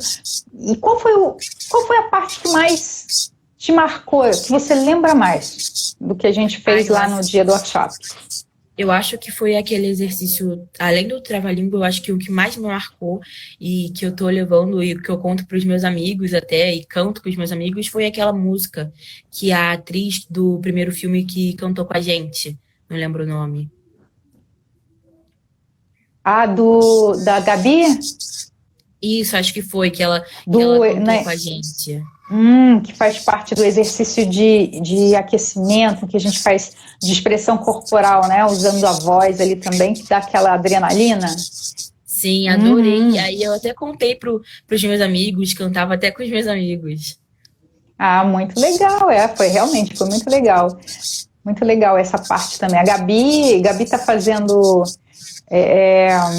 E qual foi a parte que mais te marcou, que você lembra mais do que a gente fez lá no dia do workshop? Eu acho que foi aquele exercício, além do trava-língua, eu acho que o que mais me marcou e que eu tô levando e que eu conto para os meus amigos até, e canto com os meus amigos, foi aquela música que a atriz do primeiro filme que cantou com a gente, não lembro o nome. Da Gabi? Isso, acho que foi, que ela cantou com a gente. Que faz parte do exercício de aquecimento, que a gente faz de expressão corporal, né? Usando a voz ali também, que dá aquela adrenalina. Sim, adorei. E aí eu até contei pros meus amigos, cantava até com os meus amigos. Ah, muito legal, foi muito legal. Muito legal essa parte também. A Gabi está fazendo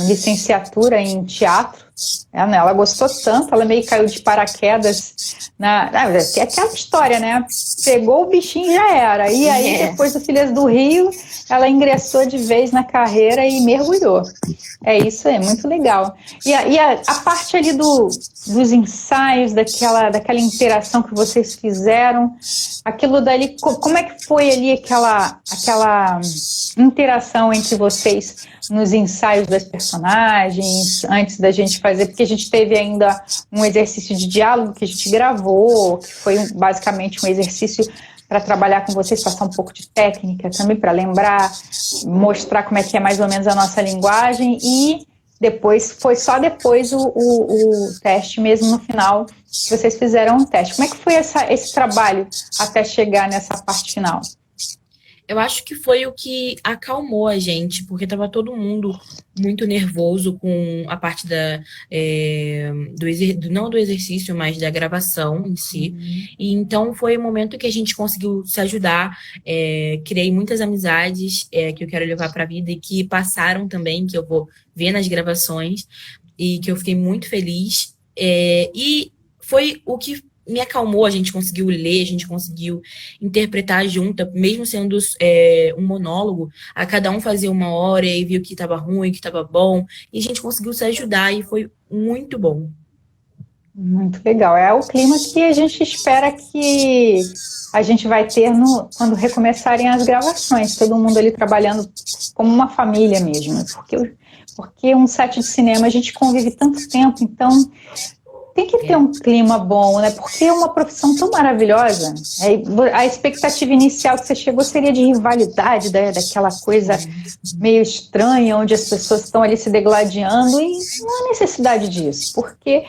licenciatura em teatro. Ela gostou tanto, ela meio caiu de paraquedas é aquela história, né? Pegou o bichinho e já era. E aí, depois do Filhas do Rio, ela ingressou de vez na carreira e mergulhou. É isso aí, muito legal. E a parte ali dos ensaios, daquela interação que vocês fizeram, aquilo dali, como é que foi ali aquela interação entre vocês nos ensaios das personagens, antes da gente fazer fazer, porque a gente teve ainda um exercício de diálogo que a gente gravou, que foi basicamente um exercício para trabalhar com vocês, passar um pouco de técnica também, para lembrar, mostrar como é que é mais ou menos a nossa linguagem, e depois, foi só depois o teste mesmo no final, que vocês fizeram um teste. Como é que foi esse trabalho até chegar nessa parte final? Eu acho que foi o que acalmou a gente, porque estava todo mundo muito nervoso com a parte não do exercício, mas da gravação em si. E então foi o momento que a gente conseguiu se ajudar. Criei muitas amizades que eu quero levar para a vida e que passaram também, que eu vou ver nas gravações, e que eu fiquei muito feliz. E foi o que me acalmou, a gente conseguiu ler, a gente conseguiu interpretar junto, mesmo sendo um monólogo, a cada um fazia uma hora e viu que estava ruim, que estava bom, e a gente conseguiu se ajudar e foi muito bom. Muito legal. É o clima que a gente espera que a gente vai ter quando recomeçarem as gravações, todo mundo ali trabalhando como uma família mesmo, porque um set de cinema a gente convive tanto tempo, então tem que ter um clima bom, né? Porque é uma profissão tão maravilhosa. A expectativa inicial que você chegou seria de rivalidade, daquela coisa meio estranha, onde as pessoas estão ali se degladiando, e não há necessidade disso, porque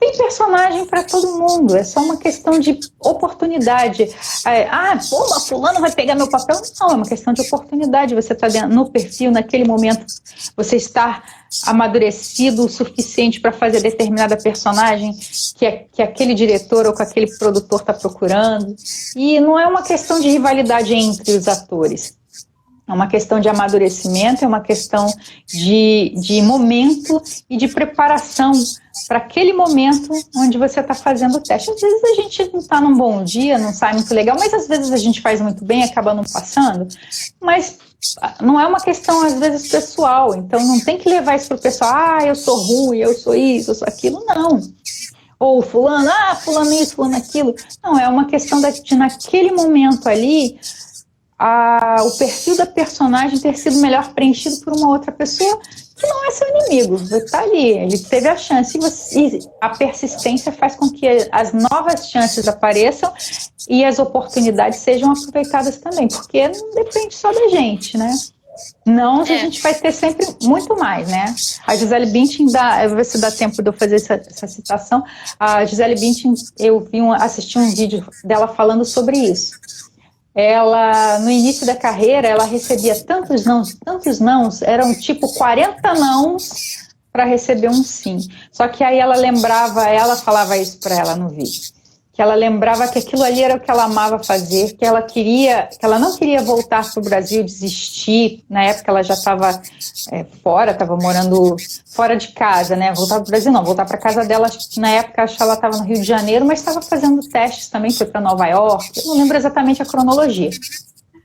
tem personagem para todo mundo, é só uma questão de oportunidade. Mas fulano vai pegar meu papel? Não, é uma questão de oportunidade. Você está no perfil, naquele momento, você está amadurecido o suficiente para fazer determinada personagem que aquele diretor ou que aquele produtor está procurando. E não é uma questão de rivalidade entre os atores. É uma questão de amadurecimento, é uma questão de momento e de preparação para aquele momento onde você está fazendo o teste. Às vezes a gente não está num bom dia, não sai muito legal, mas às vezes a gente faz muito bem e acaba não passando. Mas não é uma questão, às vezes, pessoal. Então não tem que levar isso para o pessoal, eu sou ruim, eu sou isso, eu sou aquilo. Não. Ou fulano isso, fulano aquilo. Não, é uma questão de naquele momento ali, o perfil da personagem ter sido melhor preenchido por uma outra pessoa que não é seu inimigo, está ali, ele teve a chance, e a persistência faz com que as novas chances apareçam e as oportunidades sejam aproveitadas também, porque não depende só da gente, né? Não, a gente vai ter sempre muito mais, né? A Gisele Bündchen, ver se dá tempo de eu fazer essa citação, a Gisele Bündchen, eu assisti um vídeo dela falando sobre isso. Ela, no início da carreira, ela recebia tantos nãos, eram tipo 40 nãos para receber um sim. Só que aí ela falava isso para ela no vídeo, que ela lembrava que aquilo ali era o que ela amava fazer, que ela não queria voltar para o Brasil, desistir. Na época ela já estava estava morando fora de casa, né? Voltar para o Brasil não, voltar para casa dela. Na época acho que ela estava no Rio de Janeiro, mas estava fazendo testes também, foi para Nova York. Eu não lembro exatamente a cronologia,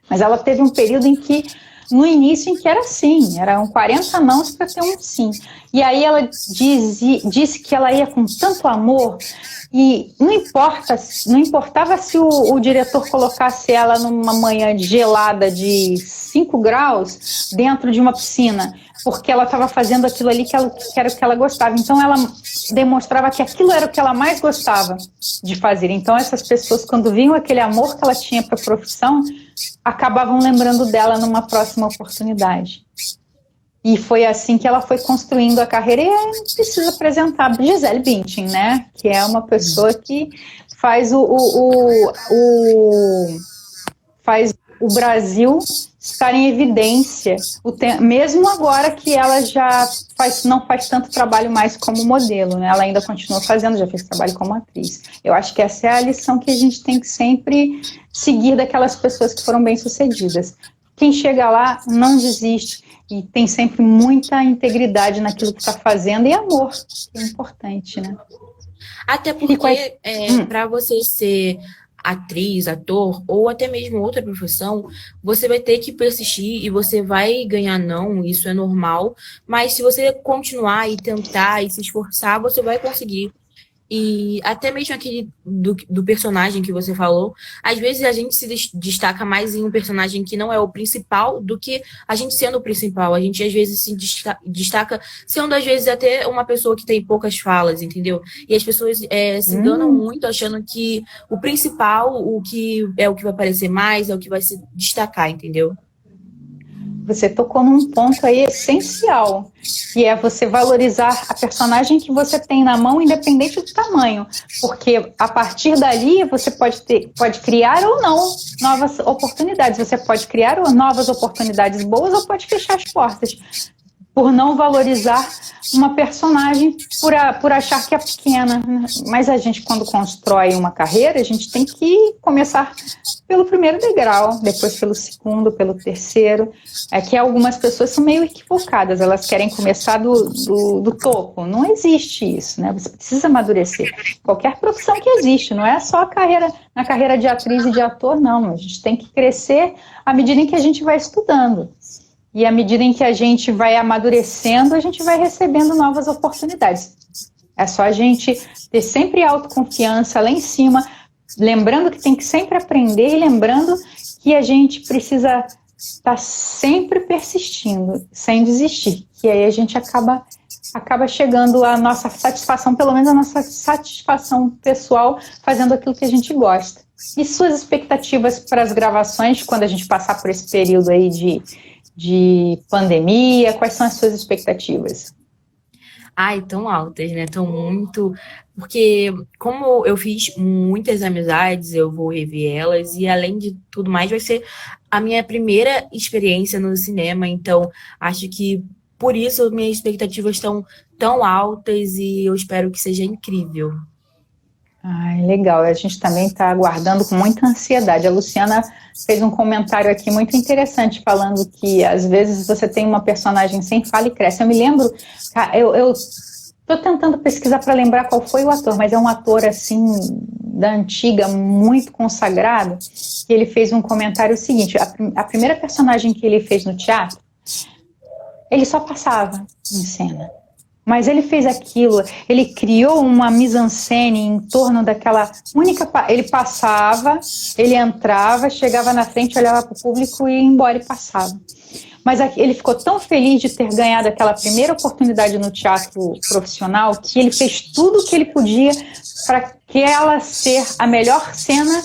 mas ela teve um período no início em que era assim, eram 40 nãos para ter um sim. E aí ela disse que ela ia com tanto amor, e não importava se o diretor colocasse ela numa manhã gelada de 5 graus dentro de uma piscina, porque ela estava fazendo aquilo ali que era o que ela gostava. Então ela demonstrava que aquilo era o que ela mais gostava de fazer. Então essas pessoas, quando viam aquele amor que ela tinha para a profissão, acabavam lembrando dela numa próxima oportunidade. E foi assim que ela foi construindo a carreira. E não precisa apresentar a Gisele Bündchen, né? Que é uma pessoa que faz faz o Brasil estar em evidência, mesmo agora que ela já não faz tanto trabalho mais como modelo, né? Ela ainda continua fazendo, já fez trabalho como atriz. Eu acho que essa é a lição que a gente tem que sempre seguir daquelas pessoas que foram bem-sucedidas. Quem chega lá não desiste e tem sempre muita integridade naquilo que está fazendo e amor, que é importante, né? Até porque para você ser atriz, ator, ou até mesmo outra profissão, você vai ter que persistir e você vai ganhar não, isso é normal, mas se você continuar e tentar e se esforçar, você vai conseguir. E até mesmo aquele do personagem que você falou, às vezes a gente se destaca mais em um personagem que não é o principal do que a gente sendo o principal. A gente às vezes se destaca sendo às vezes até uma pessoa que tem poucas falas, entendeu? E as pessoas se enganam muito achando que o principal, o que é o que vai aparecer mais, é o que vai se destacar, entendeu? Você tocou num ponto aí essencial, que é você valorizar a personagem que você tem na mão, independente do tamanho, porque a partir dali você pode criar ou não novas oportunidades, você pode criar novas oportunidades boas ou pode fechar as portas, por não valorizar uma personagem por achar que é pequena. Mas a gente, quando constrói uma carreira, a gente tem que começar pelo primeiro degrau, depois pelo segundo, pelo terceiro. É que algumas pessoas são meio equivocadas, elas querem começar do topo. Não existe isso, né? Você precisa amadurecer. Qualquer profissão que existe, não é só na carreira de atriz e de ator, não. A gente tem que crescer à medida em que a gente vai estudando. E à medida em que a gente vai amadurecendo, a gente vai recebendo novas oportunidades. É só a gente ter sempre autoconfiança lá em cima, lembrando que tem que sempre aprender e lembrando que a gente precisa estar sempre persistindo, sem desistir. E aí a gente acaba chegando à nossa satisfação, pelo menos a nossa satisfação pessoal, fazendo aquilo que a gente gosta. E suas expectativas para as gravações, quando a gente passar por esse período aí de pandemia, quais são as suas expectativas? Ai, tão altas, né? Tão muito. Porque, como eu fiz muitas amizades, eu vou rever elas, e além de tudo mais, vai ser a minha primeira experiência no cinema, então acho que por isso minhas expectativas estão tão altas e eu espero que seja incrível. Ai, legal, a gente também está aguardando com muita ansiedade. A Luciana fez um comentário aqui muito interessante, falando que às vezes você tem uma personagem sem fala e cresce. Eu me lembro, eu estou tentando pesquisar para lembrar qual foi o ator, mas é um ator assim, da antiga, muito consagrado, que ele fez um comentário seguinte: a primeira personagem que ele fez no teatro, ele só passava em cena. Mas ele fez aquilo, ele criou uma mise-en-scène em torno daquela única... Ele passava, ele entrava, chegava na frente, olhava para o público e ia embora e passava. Mas ele ficou tão feliz de ter ganhado aquela primeira oportunidade no teatro profissional que ele fez tudo o que ele podia para que ela ser a melhor cena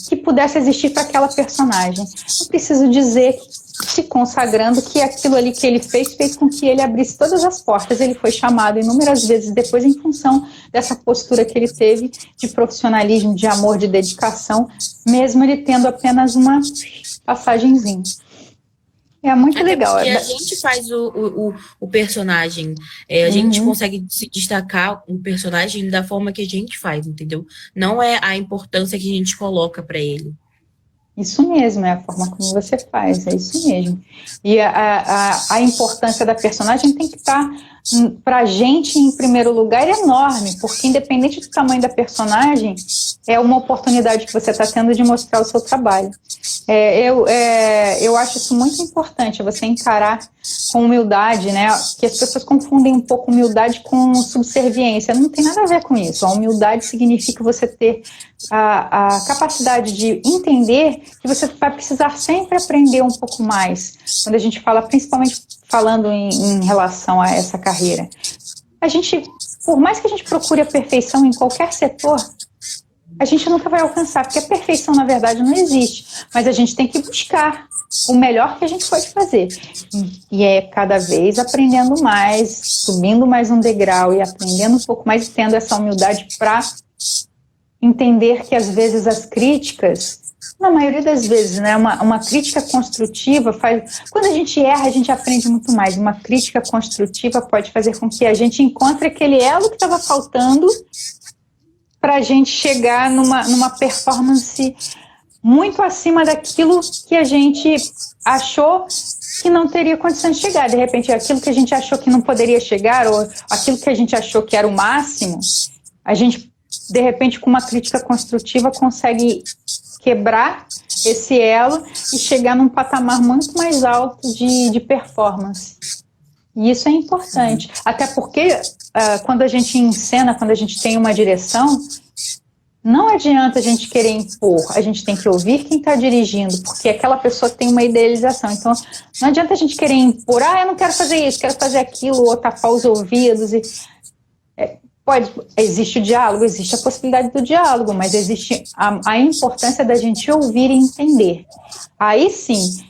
que pudesse existir para aquela personagem. Eu preciso dizer, se consagrando, que aquilo ali que ele fez com que ele abrisse todas as portas. Ele foi chamado inúmeras vezes depois em função dessa postura que ele teve de profissionalismo, de amor, de dedicação, mesmo ele tendo apenas uma passagenzinha. É muito Até legal. Porque a gente faz o personagem, a gente consegue se destacar o personagem da forma que a gente faz, entendeu? Não é a importância que a gente coloca para ele. Isso mesmo, é a forma como você faz, é isso mesmo. E a importância da personagem tem que estar, para a gente, em primeiro lugar, enorme, porque independente do tamanho da personagem, é uma oportunidade que você está tendo de mostrar o seu trabalho. Eu acho isso muito importante, você encarar com humildade, né? Que as pessoas confundem um pouco humildade com subserviência. Não tem nada a ver com isso. A humildade significa você ter a capacidade de entender que você vai precisar sempre aprender um pouco mais. Quando a gente fala, principalmente falando em relação a essa carreira, a gente, por mais que a gente procure a perfeição em qualquer setor, a gente nunca vai alcançar, porque a perfeição, na verdade, não existe. Mas a gente tem que buscar o melhor que a gente pode fazer. E é cada vez aprendendo mais, subindo mais um degrau e aprendendo um pouco mais, tendo essa humildade para entender que, às vezes, as críticas, na maioria das vezes, né, uma crítica construtiva faz... Quando a gente erra, a gente aprende muito mais. Uma crítica construtiva pode fazer com que a gente encontre aquele elo que estava faltando para a gente chegar numa performance muito acima daquilo que a gente achou que não teria condição de chegar. De repente, aquilo que a gente achou que não poderia chegar, ou aquilo que a gente achou que era o máximo, a gente, de repente, com uma crítica construtiva, consegue quebrar esse elo e chegar num patamar muito mais alto de performance. E isso é importante, até porque quando a gente encena, quando a gente tem uma direção, não adianta a gente querer impor, a gente tem que ouvir quem está dirigindo, porque aquela pessoa tem uma idealização. Então, não adianta a gente querer impor, eu não quero fazer isso, quero fazer aquilo, ou tapar os ouvidos. Existe o diálogo, existe a possibilidade do diálogo, mas existe a importância da gente ouvir e entender. Aí sim,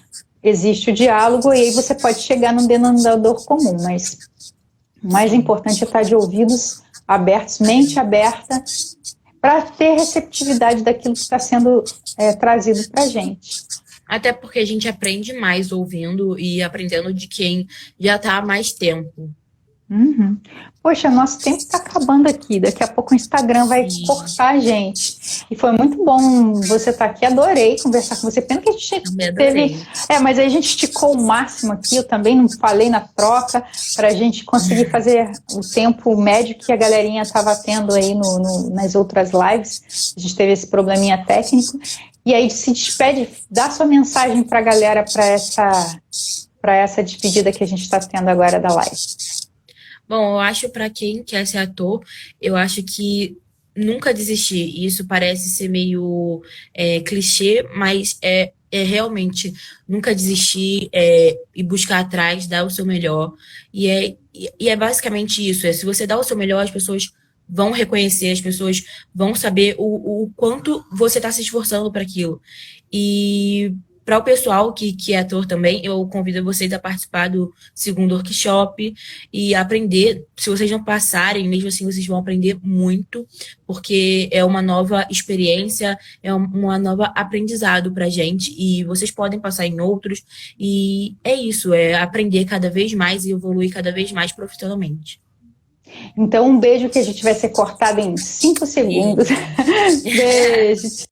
existe o diálogo e aí você pode chegar num denominador comum, mas o mais importante é estar de ouvidos abertos, mente aberta, para ter receptividade daquilo que está sendo trazido para a gente. Até porque a gente aprende mais ouvindo e aprendendo de quem já está há mais tempo. Uhum. Poxa, nosso tempo está acabando aqui. Daqui a pouco o Instagram vai cortar a gente. E foi muito bom você estar aqui. Adorei conversar com você. Pena que a gente teve. Mas aí a gente esticou o máximo aqui. Eu também não falei na troca para a gente conseguir fazer o tempo médio que a galerinha estava tendo aí nas outras lives. A gente teve esse probleminha técnico. E aí se despede, dá sua mensagem para a galera para essa despedida que a gente está tendo agora da live. Bom, eu acho para quem quer ser ator, eu acho que nunca desistir. Isso parece ser meio clichê, mas é realmente nunca desistir e buscar atrás, dar o seu melhor. E é basicamente isso. Se você dá o seu melhor, as pessoas vão reconhecer, as pessoas vão saber o quanto você está se esforçando para aquilo. E para o pessoal que é ator também, eu convido vocês a participar do segundo workshop e aprender. Se vocês não passarem, mesmo assim, vocês vão aprender muito, porque é uma nova experiência, é uma nova aprendizado para a gente, e vocês podem passar em outros, e é isso, é aprender cada vez mais e evoluir cada vez mais profissionalmente. Então, um beijo que a gente vai ser cortado em 5 segundos. Beijo.